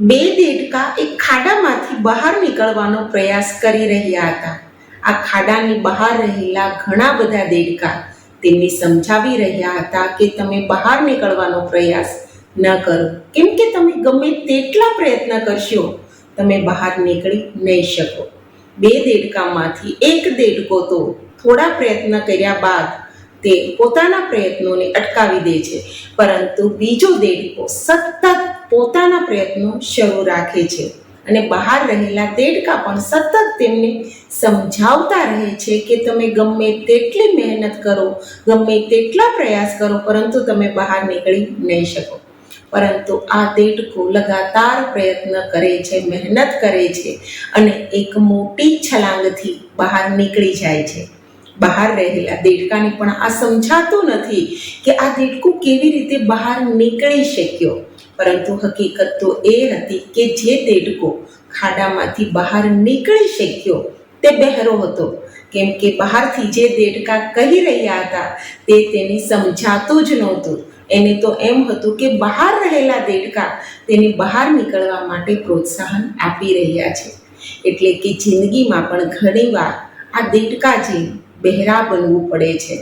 બે દેડકા એક ખાડામાંથી બહાર નીકળવાનો પ્રયાસ કરી રહ્યા હતા. આ ખાડાની બહાર રહેલા ઘણા બધા દેડકા તેમને સમજાવી રહ્યા હતા કે તમે બહાર નીકળવાનો પ્રયાસ ન કરો, કેમ કે તમે ગમે તેટલા પ્રયત્ન કરશો તમે બહાર નીકળી નહીં શકો. બે દેડકામાંથી એક દેડકો તો થોડા પ્રયત્ન કર્યા બાદ તે પોતાના પ્રયત્નોને અટકાવી દે છે, પરંતુ બીજો દેડકો સતત પોતાના પ્રયત્નો શરૂ રાખે છે અને બહાર રહેલા દેડકા પણ સતત તેમને સમજાવતા રહે છે કે તમે ગમે તેટલી મહેનત કરો, ગમે તેટલા પ્રયાસ કરો, પરંતુ તમે બહાર નીકળી નહીં શકો. પરંતુ આ દેડકો લગાતાર પ્રયત્ન કરે છે, મહેનત કરે છે અને એક મોટી છલાંગથી બહાર નીકળી જાય છે. બહાર રહેલા દેડકાને પણ આ સમજાતું નથી કે આ દેડકો કેવી રીતે બહાર નીકળી શક્યો, પરંતુ હકીકત તો એ હતી કે જે દેડકો ખાડામાંથી બહાર નીકળી શક્યો તે બહેરો હતો, કેમ કે બહારથી જે દેડકા કહી રહ્યા હતા તે તેને સમજાતું જ નહોતું. એને તો એમ હતું કે બહાર રહેલા દેડકા તેને બહાર નીકળવા માટે પ્રોત્સાહન આપી રહ્યા છે. એટલે કે જિંદગીમાં પણ ઘણીવાર આ દેડકા જેમ બહેરા બનવું પડે છે.